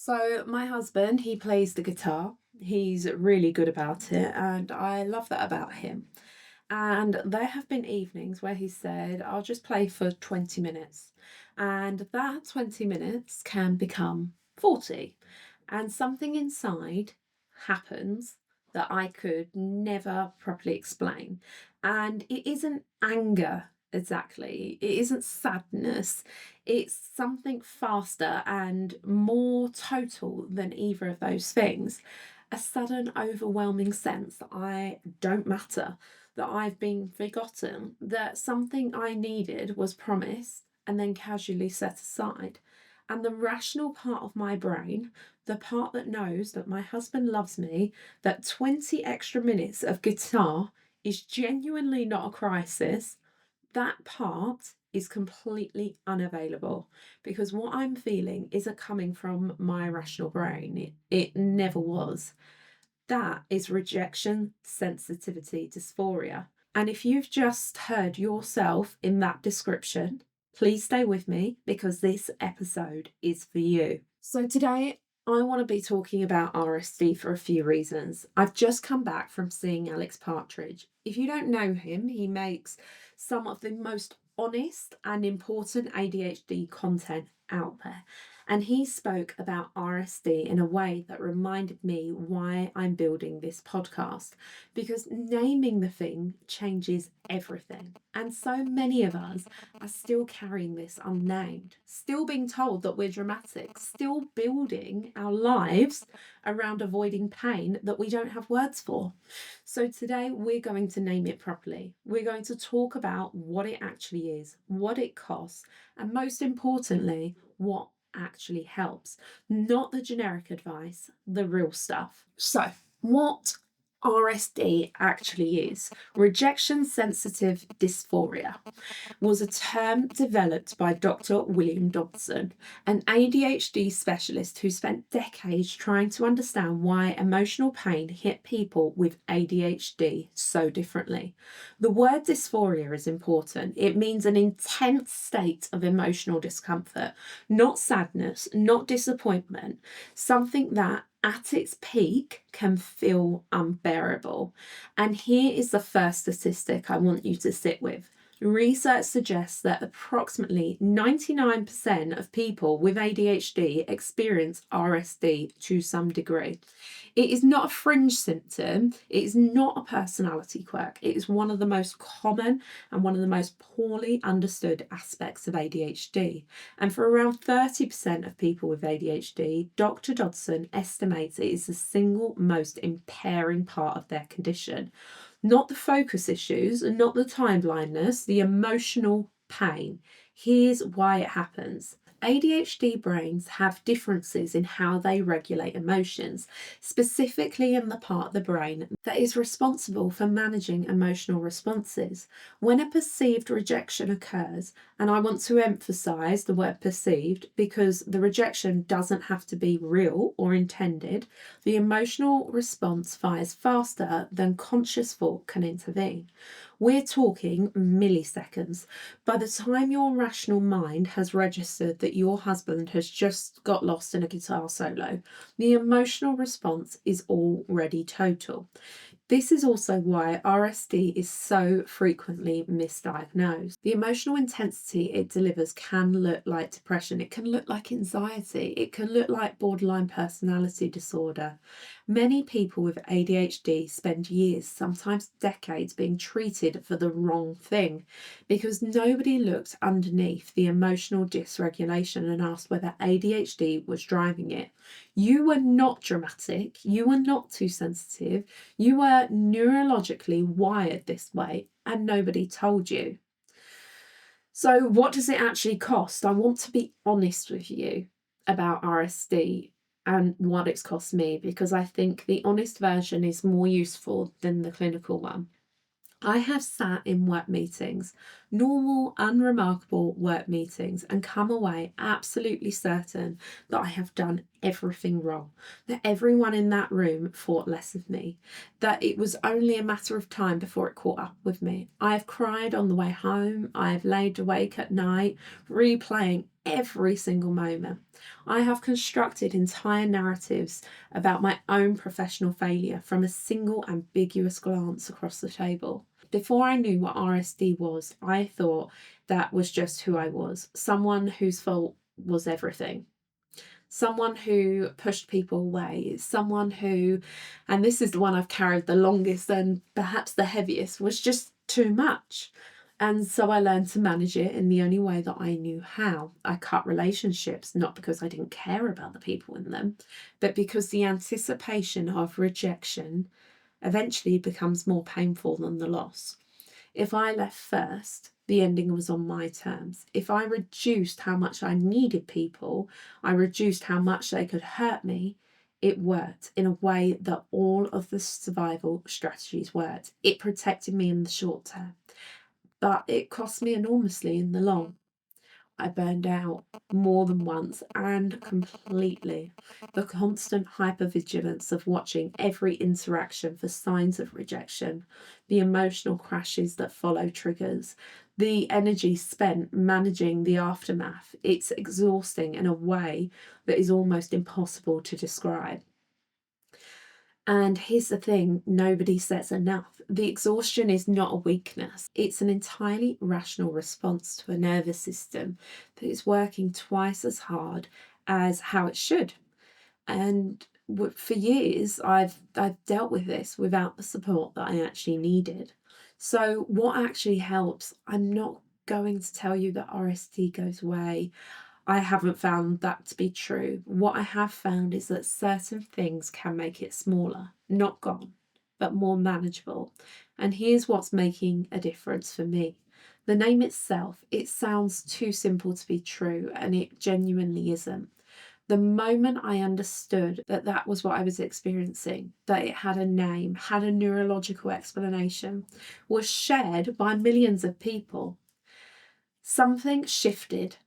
So my husband, he plays the guitar. He's really good about it, and I love that about him. And there have been evenings where he said, I'll just play for 20 minutes. And that 20 minutes can become 40. And something inside happens that I could never properly explain. And it isn't anger exactly, it isn't sadness, it's something faster and more total than either of those things. A sudden, overwhelming sense that I don't matter, that I've been forgotten, that something I needed was promised and then casually set aside. And the rational part of my brain, the part that knows that my husband loves me, that 20 extra minutes of guitar is genuinely not a crisis, that part is completely unavailable because what I'm feeling isn't coming from my rational brain. It never was. That is rejection sensitivity dysphoria. And if you've just heard yourself in that description, please stay with me because this episode is for you. So, today I want to be talking about RSD for a few reasons. I've just come back from seeing Alex Partridge. If you don't know him, he makes some of the most honest and important ADHD content out there. And he spoke about RSD in a way that reminded me why I'm building this podcast, because naming the thing changes everything. And so many of us are still carrying this unnamed, still being told that we're dramatic, still building our lives around avoiding pain that we don't have words for. So today we're going to name it properly. We're going to talk about what it actually is, what it costs, and most importantly, what actually helps. Not the generic advice, the real stuff. So, what RSD actually is, rejection sensitive dysphoria, was a term developed by Dr. William Dodson, an ADHD specialist who spent decades trying to understand why emotional pain hit people with ADHD so differently. The word dysphoria is important. It means an intense state of emotional discomfort, not sadness, not disappointment, something that at its peak can feel unbearable. And here is the first statistic I want you to sit with. Research suggests that approximately 99% of people with ADHD experience RSD to some degree. It is not a fringe symptom, it is not a personality quirk. It is one of the most common and one of the most poorly understood aspects of ADHD. And for around 30% of people with ADHD, Dr. Dodson estimates it is the single most impairing part of their condition. Not the focus issues, and not the time blindness, the emotional pain. Here's why it happens. ADHD brains have differences in how they regulate emotions, specifically in the part of the brain that is responsible for managing emotional responses. When a perceived rejection occurs, and I want to emphasize the word perceived because the rejection doesn't have to be real or intended, the emotional response fires faster than conscious thought can intervene. We're talking milliseconds. By the time your rational mind has registered that your husband has just got lost in a guitar solo, the emotional response is already total. This is also why RSD is so frequently misdiagnosed. The emotional intensity it delivers can look like depression, it can look like anxiety, it can look like borderline personality disorder. Many people with ADHD spend years, sometimes decades, being treated for the wrong thing because nobody looked underneath the emotional dysregulation and asked whether ADHD was driving it. You were not dramatic, you were not too sensitive, you were neurologically wired this way and nobody told you. So, what does it actually cost? I want to be honest with you about RSD and what it's cost me because I think the honest version is more useful than the clinical one. I have sat in work meetings, normal, unremarkable work meetings, and come away absolutely certain that I have done everything wrong, that everyone in that room thought less of me, that it was only a matter of time before it caught up with me. I have cried on the way home, I have laid awake at night, replaying every single moment. I have constructed entire narratives about my own professional failure from a single ambiguous glance across the table. Before I knew what RSD was, I thought that was just who I was, someone whose fault was everything. Someone who pushed people away, someone who, and this is the one I've carried the longest and perhaps the heaviest, was just too much. And so I learned to manage it in the only way that I knew how. I cut relationships, not because I didn't care about the people in them, but because the anticipation of rejection eventually becomes more painful than the loss. If I left first, the ending was on my terms. If I reduced how much I needed people, I reduced how much they could hurt me, it worked in a way that all of the survival strategies worked. It protected me in the short term, but it cost me enormously in the long. I burned out more than once and completely. The constant hypervigilance of watching every interaction for signs of rejection, the emotional crashes that follow triggers, the energy spent managing the aftermath. It's exhausting in a way that is almost impossible to describe. And here's the thing, nobody says enough. The exhaustion is not a weakness. It's an entirely rational response to a nervous system that is working twice as hard as how it should. And for years, I've dealt with this without the support that I actually needed. So what actually helps? I'm not going to tell you that RSD goes away. I haven't found that to be true. What I have found is that certain things can make it smaller, not gone, but more manageable. And here's what's making a difference for me. The name itself, it sounds too simple to be true, and it genuinely isn't. The moment I understood that that was what I was experiencing, that it had a name, had a neurological explanation, was shared by millions of people, something shifted.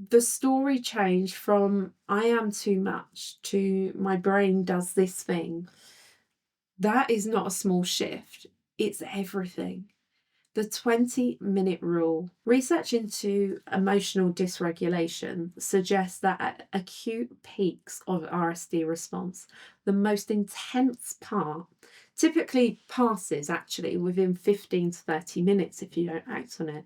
The story changed from I am too much to my brain does this thing. That is not a small shift, it's everything. The 20-minute rule. Research into emotional dysregulation suggests that at acute peaks of RSD response, the most intense part typically passes actually within 15 to 30 minutes if you don't act on it.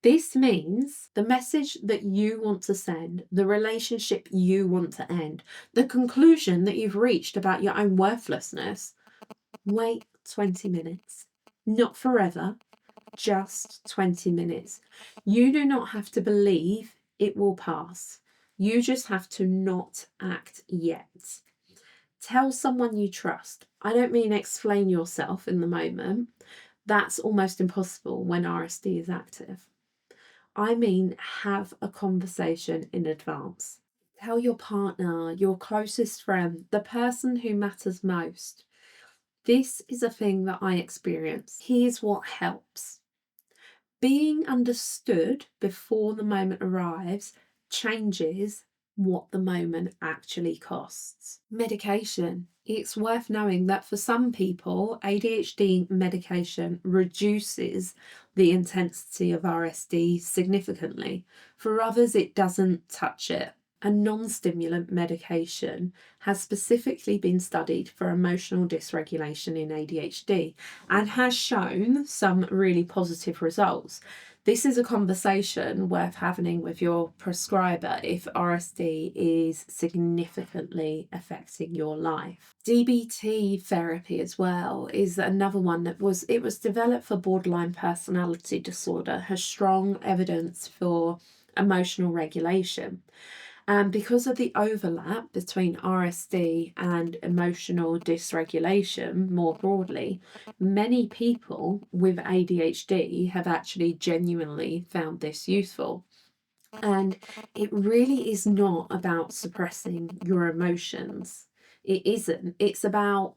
This means the message that you want to send, the relationship you want to end, the conclusion that you've reached about your own worthlessness. Wait 20 minutes. Not forever, just 20 minutes. You do not have to believe it will pass. You just have to not act yet. Tell someone you trust. I don't mean explain yourself in the moment. That's almost impossible when RSD is active. I mean, have a conversation in advance. Tell your partner, your closest friend, the person who matters most. This is a thing that I experience. Here's what helps. Being understood before the moment arrives changes what the moment actually costs. Medication. It's worth knowing that for some people, ADHD medication reduces the intensity of RSD significantly. For others, it doesn't touch it. A non-stimulant medication has specifically been studied for emotional dysregulation in ADHD and has shown some really positive results. This is a conversation worth having with your prescriber if RSD is significantly affecting your life. DBT therapy as well is another one that was developed for borderline personality disorder, has strong evidence for emotional regulation. And because of the overlap between RSD and emotional dysregulation more broadly, many people with ADHD have actually genuinely found this useful. And it really is not about suppressing your emotions. It isn't. It's about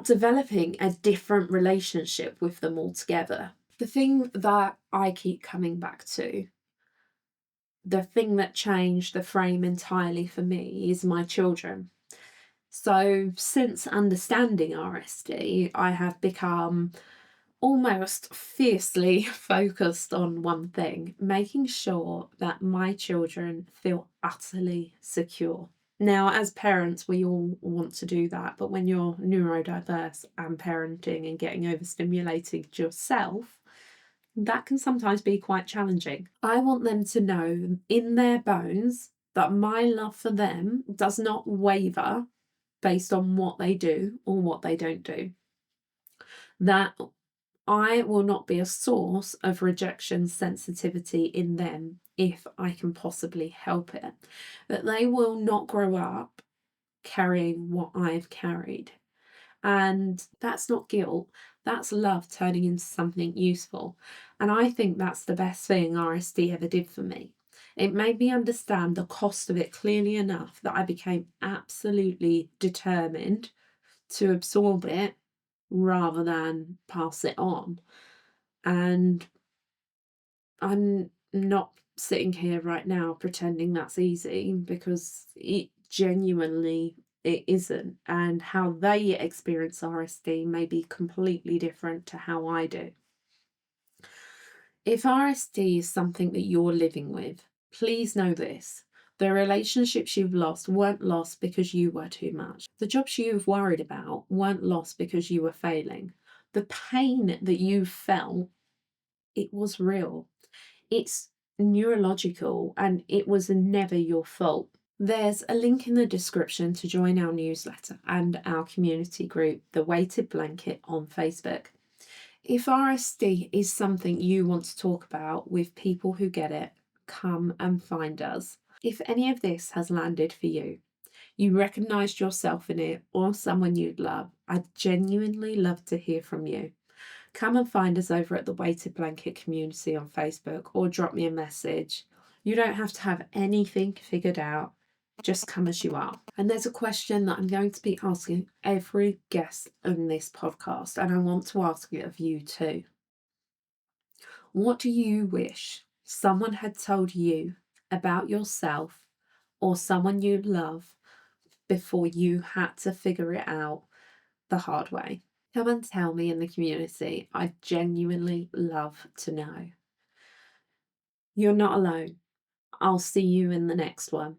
developing a different relationship with them altogether. The thing that I keep coming back to, the thing that changed the frame entirely for me is my children. So since understanding RSD, I have become almost fiercely focused on one thing, making sure that my children feel utterly secure. Now, as parents, we all want to do that, but when you're neurodiverse and parenting and getting overstimulated yourself, that can sometimes be quite challenging. I want them to know in their bones that my love for them does not waver based on what they do or what they don't do. That I will not be a source of rejection sensitivity in them if I can possibly help it. That they will not grow up carrying what I've carried. And that's not guilt, that's love turning into something useful. And I think that's the best thing RSD ever did for me. It made me understand the cost of it clearly enough that I became absolutely determined to absorb it rather than pass it on. And I'm not sitting here right now pretending that's easy, because it genuinely it isn't. And how they experience RSD may be completely different to how I do. If RSD is something that you're living with, please know this. The relationships you've lost weren't lost because you were too much. The jobs you've worried about weren't lost because you were failing. The pain that you felt, it was real. It's neurological and it was never your fault. There's a link in the description to join our newsletter and our community group, The Weighted Blanket, on Facebook. If RSD is something you want to talk about with people who get it, come and find us. If any of this has landed for you, you recognised yourself in it or someone you'd love, I'd genuinely love to hear from you. Come and find us over at the Weighted Blanket community on Facebook or drop me a message. You don't have to have anything figured out. Just come as you are. And there's a question that I'm going to be asking every guest on this podcast, and I want to ask it of you too. What do you wish someone had told you about yourself or someone you love before you had to figure it out the hard way? Come and tell me in the community. I genuinely love to know. You're not alone. I'll see you in the next one.